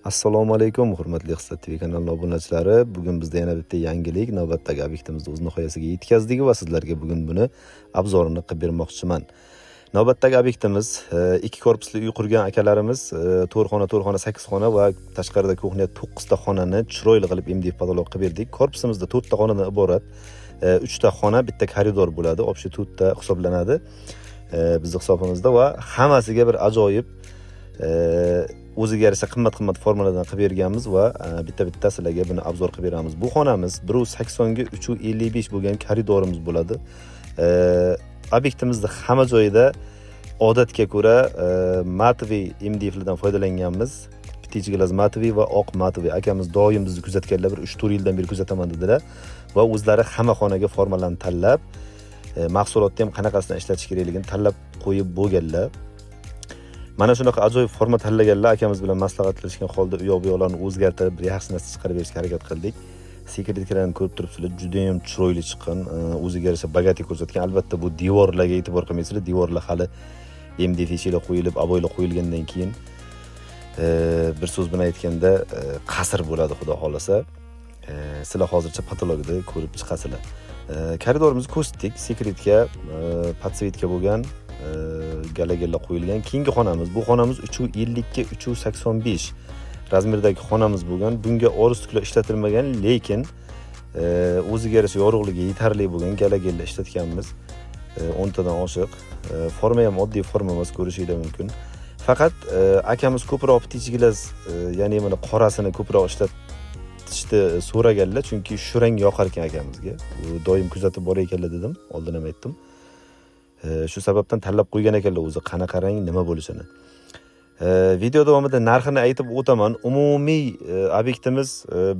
Assalomu alaykum, hurmatli Xislat TV kanali obunachilari. Bugun bizda yana bitta yangilik, navbatdagi obyektimizni o'z nihoyasiga yetkazdik va sizlarga bugun buni obzorini qilib bermoqchiman. Navbatdagi obyektimiz ikki korpusli uy qurgan akalarimiz 4 xona, 8 xona va tashqarida kuxnya 9 ta xonani chiroyli qilib MDF patolog qilib berdik. Korpusimizda 4 ta xonadan iborat 3 ta xona, bitta koridor bo'ladi, общий 4 ta hisoblanadi. Bizning hisobimizda va hammasiga bir ajoyib o'ziga yarasha qimmat formalardan qilib berganmiz va bitta sizlarga buni obzor qilib beramiz. Bu xonamiz 180 ga 355 bo'lgan koridorimiz bo'ladi. Obyektimizda hamma joyida odatga ko'ra matoviy MDFlardan foydalanganmiz. Ptich glas matoviy va oq matoviy. Akamiz doim bizni kuzatganlar, bir 3-4 yildan beri kuzataman dedilar va o'zlari hamma xonaga formalarni tanlab, mahsulotni ham qanaqasidan ishlatish kerakligini tanlab qo'yib bo'lganlar. Mana shunaqa ajoyib forma tanlaganlar akamiz bilan maslahatlashgan holda u yoq-bu-yoqlarni o'zgartirib, bir yaxshi narsa chiqarib berishga harakat qildik. Sekretlarni ko'rib turibsizlar, juda ham chiroyli chiqqan, o'ziga yarasha bagati ko'rsatgan. Albatta bu devorlarga e'tibor qilmaysizlar. Devorlar hali MDF ichiga qo'yilib, aboylar qo'yilgandan keyin bir so'z bilan aytganda qasr bo'ladi, xudo xolasa. Sizlar hozircha patologda ko'rib chiqasizlar. Koridorimizni ko'rsatdik. Sekretga, podsvetka bo'lgan gala qo'yilgan. Keyingi xonamiz, bu xonamiz 350 ga 385 razmerdagi xonamiz bo'lgan. Bunga orustiklar ishlatilmagan, lekin o'ziga yarasha yorug'ligi yetarli bo'lgan gala ishlatganmiz. 10 tadan oshiq. Forma ham oddiy forma emas, ko'rishingiz mumkin. Faqat akamiz ko'proq ptich glas, ya'ni mana qorasini ko'proq ishlatishni so'raganlar, chunki shu rang yoqar ekan akamizga. Doim kuzatib borar ekanlar dedim, oldin ham aytdim. Shu sababdan tanlab qo'ygan ekanlar o'zi qanaqa rang, nima bo'lishini. Video davomida narxini aytib o'taman. Umumiy obyektimiz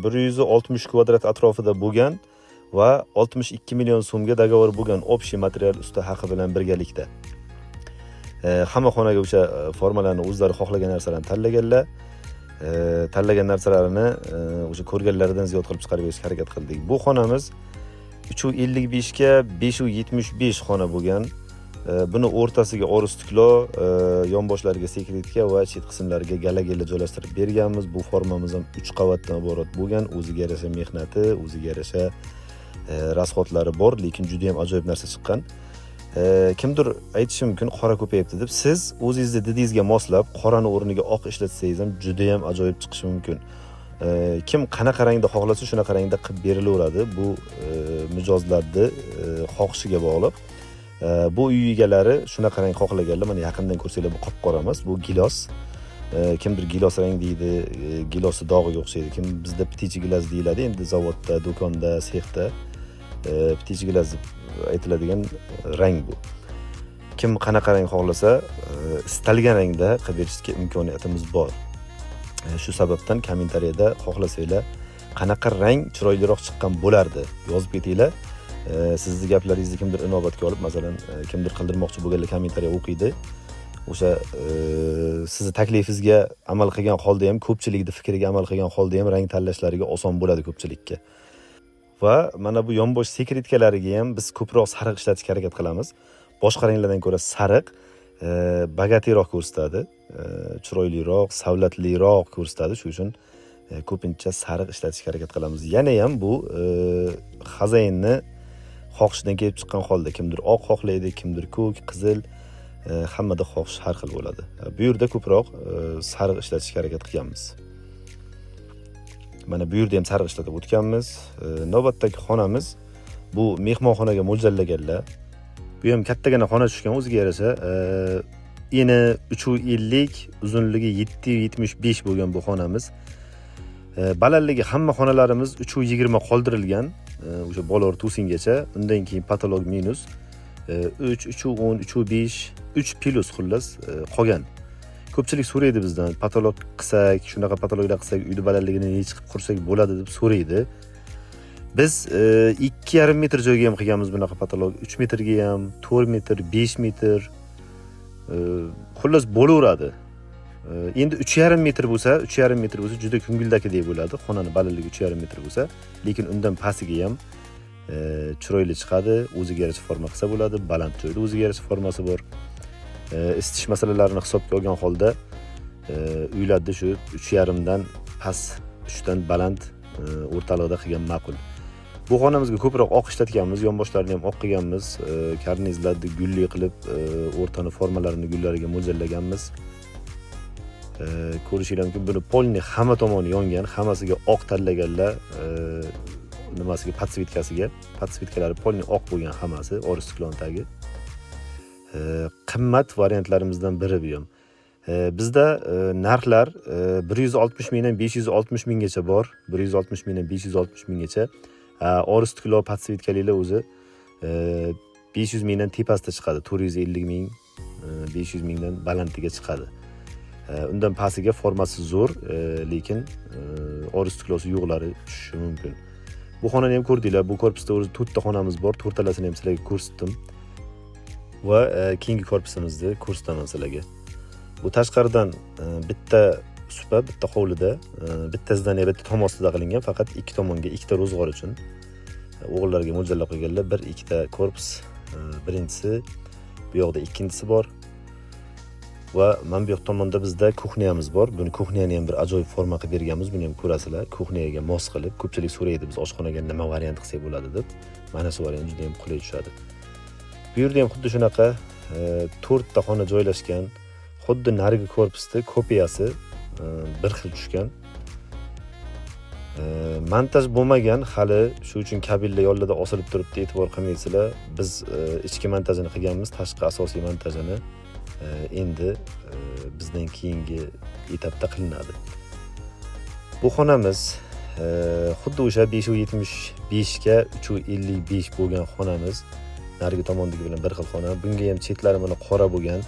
160 kvadrat atrofida bo'lgan va 62 million so'mga dogovor bo'lgan общий material usta haqi bilan birgalikda. Hamma xonaga o'sha formalarni o'zlari xohlagan narsalarni tanlaganlar. Tanlagan narsalarini o'sha ko'rganlaridan ziyod qilib chiqarib berishga harakat qildik. Bu xonamiz 355 ga 575 xona bo'lgan. Buni o'rtasiga orustiklo, yonboshlariga sekretka va chet qismlariga gala joylashtirib berganmiz. Bu formamiz ham 3 qavatdan iborat bo'lgan. O'ziga yarasha mehnati, o'ziga yarasha rasxodlari bor, lekin juda ham ajoyib narsa chiqqan. Kimdir aytishi mumkin, qora ko'payibdi deb. Siz o'zingizning didingizga moslab, qorani o'rniga oq ishlatsangiz ham juda ham ajoyib chiqishi mumkin. Kim qanaqa rangda xohlasa, shunaqa rangda qilib berilaveradi. Bu mijozlarning xohishiga bog'liq. Bu uy egalari shunaqa rang xohlaganlar. Mana yaqindan ko'rsanglar, bu qop-qora emas, bu gilos. Kimdir gilos rang deydi, gilosi dog'iga o'xshaydi. Kim bizda ptich glas deyiladi. Endi zavodda, do'konda, sexda ptich glas aytiladigan rang bu. Kim qanaqa rang xohlasa, istalgan rangda qilib berishga imkoniyatimiz bor. Shu sababdan kommentariyada xohlasanglar, qanaqa rang chiroyliroq chiqqan bo'lardi yozib ketinglar. Sizning gaplaringizni kimdir inobatga olib, masalan, kimdir qildirmoqchi bo'lganlar kommentariya o'qiydi. O'sha sizning taklifingizga amal qilgan holda ham, ko'pchilikning fikriga amal qilgan holda ham rang tanlashlariga oson bo'ladi ko'pchilikka. Va mana bu yonbosh sekretkalariga ham biz ko'proq sariq ishlatishga harakat qilamiz. Boshqa ranglardan ko'ra sariq bagatiroq ko'rsatadi, chiroyliroq, savlatliroq ko'rsatadi. Shuning uchun ko'pincha sariq ishlatishga harakat qilamiz. Yana ham bu xazayinni xohishidan kelib chiqqan holda, kimdir oq xohlaydi, kimdir ko'k, qizil, hammada xohish har xil bo'ladi. Bu yerda ko'proq sariq ishlatishga harakat qilganmiz. Mana bu yerda ham sariq ishlatib o'tganmiz. Navbatdagi xonamiz bu mehmonxonaga mo'ljallaganlar. Bu ham kattagina xona tushgan, o'ziga yarasha. Eni 350, uzunligi 775 bo'lgan bu xonamiz. Balandligi hamma xonalarimiz 320 qoldirilgan. O'sha bola o'rtusingacha, undan keyin patolog minus 3, 310, 305, 3 plus xullas qolgan. Ko'pchilik so'raydi bizdan, patolog qilsak, shunaqa patologlar qilsak, uyni balandligini necha qilib qursak bo'ladi deb so'raydi. Biz 2,5 metr joyga ham qilganmiz bunaqa patolog, 3 metrga ham, 4 metr, 5 metr xullas bo'laveradi. Endi 3,5 metr bo'lsa, juda ko'ngildagidek bo'ladi. Xonani balandligi 3,5 metr bo'lsa, lekin undan pastiga ham chiroyli chiqadi. O'ziga yarasha forma qilsa bo'ladi. Baland joyda o'ziga yarasha formasi bor. Isitish masalalarini hisobga olgan holda uylarda shu 3,5 dan past, 3 dan baland o'rtalig'ida qilgan ma'qul. Bu xonamizga ko'proq oq ishlatganmiz, yonboshlarini ham oq qilganmiz, karnizlarni gulli qilib, o'rtani formalarini gullariga mo'ljallaganmiz. Ko'rishingiz mumkin, buni polni hamma tomoni yongan, hammasiga oq tanlaganlar, nimasiga podsvitkalari polni oq bo'lgan hammasi, oris siklon tagi. Qimmat variantlarimizdan biri bu ham. Bizda narxlar 160 mingdan 560 minggacha bor. 160 mingdan 560 minggacha. Oris siklon podsvitkaliklar o'zi 500 mingdan tepasida chiqadi. 450 ming, 500 mingdan balandligiga chiqadi. Undan pastiga formasi zo'r, lekin oris siklosi yo'qlari tushishi mumkin. Bu xonani ham ko'rdinglar. Bu korpusda o'zi 4 ta xonamiz bor. 4 talasini ham sizlarga ko'rsatdim. Va keyingi korpusimizni ko'rsataman sizlarga. Bu tashqaridan bitta supa, bitta hovlida, bitta zdaniya, bitta tom ostida qilingan, faqat ikki tomonga ikkita ro'zg'or uchun o'g'illarga mo'ljallab qo'yganlar. Bir ikkita korpus, birinchisi, bu yoqda ikkinchisi bor. Va mana bu yoq tomonda bizda kuxniyamiz bor. Buni kuxniyani ham bir ajoyib forma qilib berganmiz. Buni ham ko'rasizlar. Kuxniyaga mos qilib, ko'pchilik so'raydi biz oshxonaga nima variant qilsak bo'ladi deb. Mana shu variant juda ham qulay tushadi. Bu yerda ham xuddi shunaqa 4 ta xona joylashgan. Xuddi narigi korpusda kopiyasi bir xil tushgan. Montaj bo'lmagan hali, shu uchun kabellar yo'llarda osilib turibdi, e'tibor qilmaysizlar. Biz ichki montajini qilganmiz, tashqi asosiy montajini endi bizdan keyingi etapda qilinadi. Bu xonamiz xuddi o'sha 575 ga 355 bo'lgan xonamiz. Narigi tomondagi bilan bir xil xona. Bunga ham chetlari mana qora bo'lgan.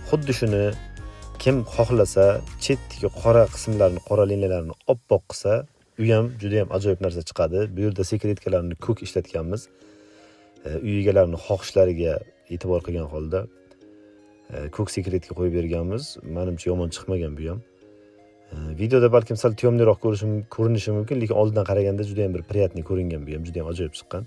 Xuddi shuni kim xohlasa, chetdagi qora qismlarini, qora liniyalarni oppoq qilsa, u ham juda ham ajoyib narsa chiqadi. Bu yerda sekretkalarni ko'k ishlatganmiz. Uy egalarining xohishlariga e'tibor qilgan holda ko'k sekretga qo'yib berganmiz. Menimcha yomon chiqmagan bu ham. Videoda balkim sal tiyomliroq ko'rinishi mumkin, lekin oldindan qaraganda juda ham bir priятный ko'ringan bu ham, juda ham ajoyib chiqqan.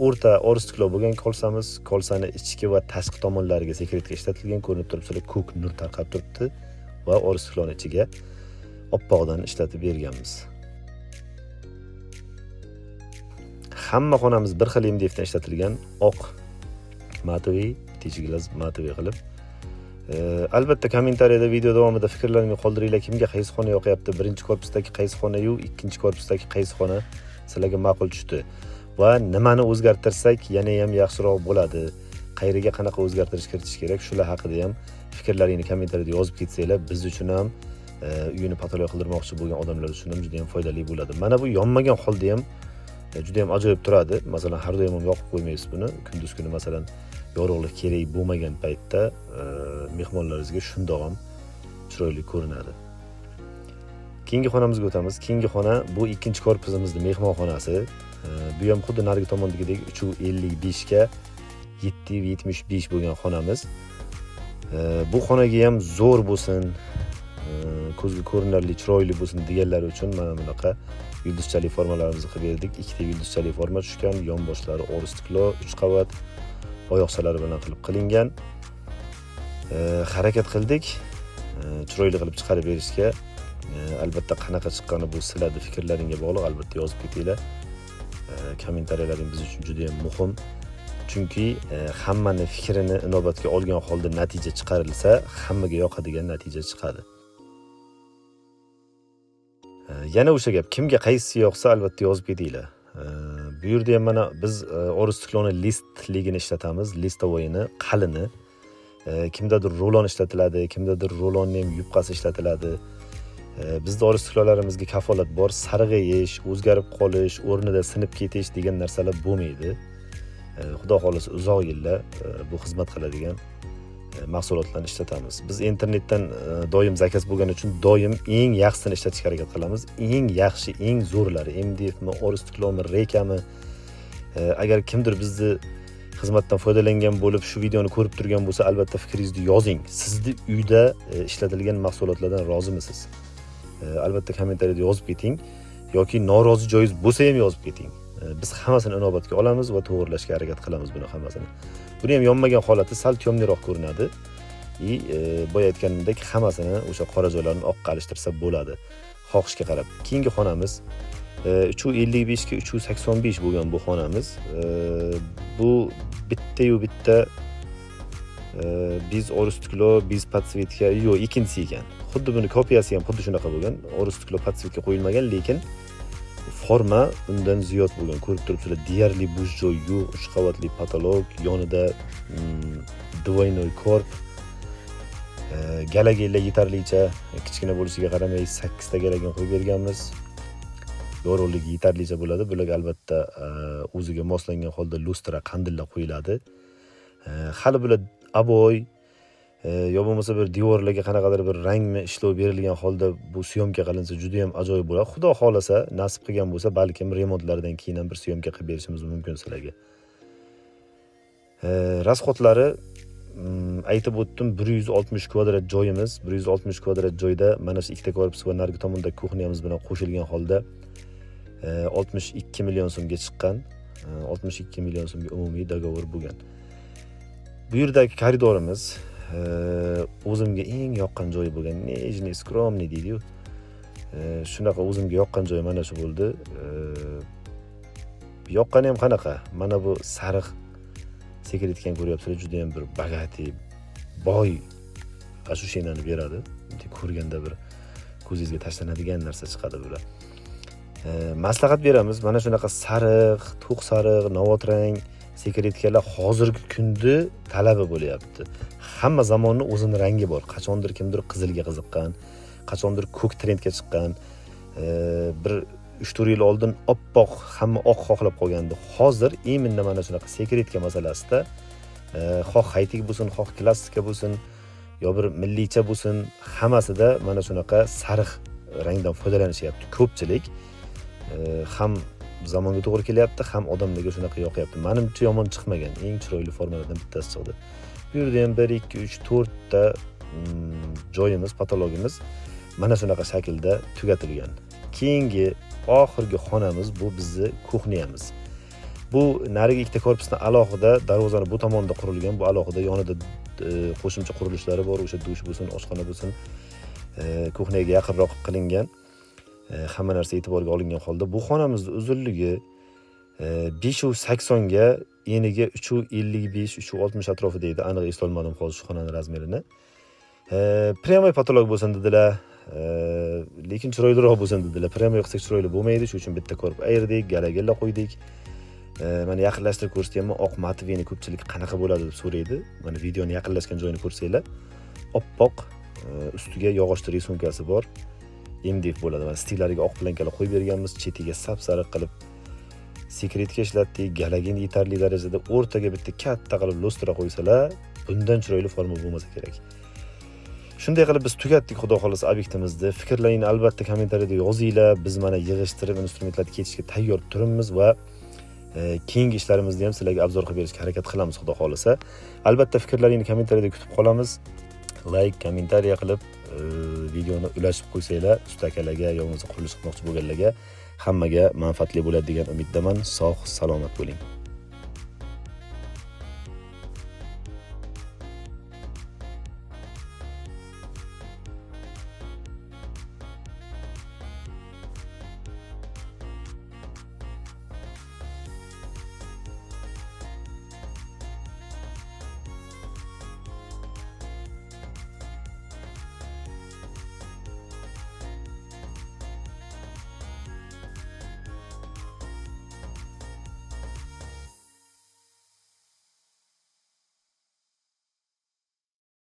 O'rta oris siklon bo'lgan kolsamiz, kolsani ichki va tashqi tomonlariga sekretga ishlatilgan, ko'rinib turibdi, ko'k nur tarqab turibdi va oris siklon ichiga oppoqdan ishlatib berganmiz. Hamma xonamiz bir xil MDFdan ishlatilgan, oq matoviy, tichiglas matoviy qilib. Albatta kommentariyada video davomida fikrlaringizni qoldiringlar. Kimga qaysi xona yoqyapti? Birinchi korpusdagi qaysi xona yu ikkinchi korpusdagi qaysi xona sizlarga ma'qul tushdi? Va nimani o'zgartirsak yana ham yaxshiroq bo'ladi? Qayeriga qanaqa o'zgartirish kiritish kerak? Shular haqida ham fikrlaringizni kommentariyada yozib ketsanglar, biz uchun ham uyini patologiya qildirmoqchi bo'lgan odamlar uchun ham juda ham foydali bo'ladi. Mana bu yonmagan holda ham juda ham ajoyib turadi. Masalan, har doim ham yoqib qo'ymaysiz buni. Kunduz kuni masalan yorug'lik kerak bo'lmagan paytda mehmonlaringizga shundoq ham chiroyli ko'rinadi. Keyingi xonamizga o'tamiz. Keyingi xona bu ikkinchi korpusimizning mehmonxonasi. Bu ham xuddi narigi tomondagidek 355 ga 775 bo'lgan xonamiz. Bu xonaga ham zo'r bo'lsin, ko'zga ko'rinarli, chiroyli bo'lsin deganlar uchun mana bunaqa yulduzchali formalarimizni qilib berdik. Ikkita yulduzchali forma tushgan, yonboshlari oris siklon, 3 qavat, oyoqchalari bilan qilib qilingan. Harakat qildik, chiroyli qilib chiqarib berishga. Albatta qanaqa chiqqani bu sizlarning fikrlaringizga bog'liq, albatta yozib ketinglar. Kommentariyalaring biz uchun juda ham muhim. Chunki hammani fikrini inobatga olgan holda natija chiqarilsa, hammaga yoqadigan natija chiqadi. Yana o'sha gap, kimga qaysi yoqsa albatta yozib ketinglar. Bu yerda ham mana biz oris sikloni listligini ishlatamiz, listovoyini, qalini. Kimdadir rulon ishlatiladi, kimdadir rulonning ham yubqasi ishlatiladi. Bizda oris siklonlarimizga kafolat bor, sarg'iyish, o'zgarib qolish, o'rnida sinib ketish degan narsalar bo'lmaydi. Xudo xolasa uzoq yillar bu xizmat qiladigan mahsulotlarni ishlatamiz. Biz internetdan doim zakaz bo'lgani uchun doim eng yaxshisini ishlatishga harakat qilamiz. Eng yaxshi, eng zo'rlari, MDFmi, oris siklonmi, rekami. Agar kimdir bizni xizmatdan foydalangan bo'lib, shu videoni ko'rib turgan bo'lsa, albatta fikringizni yozing. Sizni uyda ishlatilgan mahsulotlardan rozimisiz? Albatta kommentariyada yozib keting yoki norozi joyingiz bo'lsa ham yozib keting. Biz hammasini inobatga olamiz va to'g'rilashga harakat qilamiz buni hammasini. Buni ham yonmagan holati sal tiyomliroq ko'rinadi. boya aytganimdek hammasini o'sha qora joylarni oqqa alishtirsa bo'ladi, xohishga qarab. Keyingi xonamiz 355 ga 385 bo'lgan bu xonamiz. Bu bitta-yu bitta biz orustiklo, biz podsvetka, yo'q, ikkinchisi ekan. Xuddi buni kopiyasi ham xuddi shunaqa bo'lgan. Orustiklo podsvetka qo'yilmagan, lekin forma undan ziyod bo'lgan. Ko'rib turibsizlar, deyarli bo'sh joy yo'q, 3 qavatli patolog, yonida двойной korp. Galagilar yetarlicha kichkina bo'lishiga qaramay 8 ta galagin qo'yib berganmiz. Yorug'ligi yetarlicha bo'ladi. Bularga albatta o'ziga moslangan holda lustra, qandillar qo'yiladi. Hali bular aboy yo bo'lmasa bir devorlarga qanaqadir bir rangmi ishlov berilgan holda bu syomka qilinsa juda ham ajoyib bo'ladi. Xudo xolasa, nasib qilgan bo'lsa, balkim remontlardan keyin ham bir syomka qilib berishimiz mumkin sizlarga. Rasxotlari aytib o'tdim, 160 kvadrat joyimiz, 160 kvadrat joyda mana shu ikkita korpus va narigi tomonda kuxnyamiz bilan qo'shilgan holda 62 million so'mga chiqqan. 62 million so'mga umumiy dogovor bo'lgan. Bu yerdagi koridorimiz o'zimga eng yoqqan joyi bo'lgan. Nejniy, skromniy deydi-yu. Shunaqa o'zimga yoqqan joyi mana shu bo'ldi. Yoqqani ham qanaqa? Mana bu sariq sekiritgan ko'ryapsizlar, juda ham bir bagati, boy ощущениeni beradi. Ko'rganda bir ko'zingizga tashlanadigan narsa chiqadi bular. Maslahat beramiz. Mana shunaqa sariq, to'q sariq, novotrang sekiritkalar hozirgi kunda talabi bo'lyapti. Hamma zamonni o'zining rangi bor. Qachondir kimdir qizilga qiziqqan, qachondir ko'k trendga chiqqan. Bir 3-4 yil oldin oppoq, hamma oq xohlab qolgandi. Hozir imенно mana shunaqa sekiritka masalasida xoh haytik bo'lsin, xoh klassika bo'lsin, yo bir milliycha bo'lsin, hammasida mana shunaqa sariq rangdan foydalanishyapti. Ko'pchilik ham zamonga to'g'ri kelyapti, ham odamlarga shunaqa yoqyapti. Menimcha yomon chiqmagan, eng chiroyli formalardan bittasi chiqdi. Bu yerda ham 1 2 3 4 ta joyimiz, patologimiz mana shunaqa shaklda tugatilgan. Keyingi oxirgi xonamiz bu bizni kuxnyamiz. Bu narigi ikkita korpusdan alohida darvozani bu tomonda qurilgan, bu alohida yonida qo'shimcha qurilishlari bor, o'sha dush bo'lsin, oshxona bo'lsin, kuxnyaga yaqinroq qilingan. Hamma narsa e'tiborga olingan holda bu xonamizning uzunligi 580 ga, eniga 355, 360 atrofida edi. Aniq eslolmadim hozir shu xonaning razmerini. Prямой patolog bo'lsin dedilar. Lekin chiroyliroq bo'lsin dedilar. Prямой qilsak chiroyli bo'lmaydi, shuning uchun bitta korp ayirdik, galagilla qo'ydik. Mana yaqinlashtirib ko'rsatganman, oq matveni ko'pchilik qanaqa bo'ladi deb so'raydi. Mana videoni yaqinlashgan joyini ko'rsanglar, oppoq, ustiga yog'och risonkasi bor. MDF bo'ladi. Mana stillariga oq plankalar qo'yib berganmiz, chetiga sap-sariq qilib sekretga ishlatdik. Galagin yetarli darajada, o'rtaga bitta katta qilib lustra qo'ysalar, bundan chiroyli forma bo'lmasa kerak. Shunday qilib biz tugatdik, xudo xolasa, obyektimizni. Fikrlaringni albatta kommentariyada yozinglar. Biz mana yig'ishtirib instrumentlarni ketishga tayyor turibmiz va keyingi ishlarimizni ham sizlarga obzor qilib berishga harakat qilamiz, xudo xolasa. Albatta fikrlaringni kommentariyada kutib qolamiz. Like, kommentariya qilib videoni ulashib qo'ysanglar, ustakalarga yo bo'lmasa qurilish qilmoqchi bo'lganlarga hammaga manfaatli bo'ladi degan umiddaman. Sog', salomat bo'ling.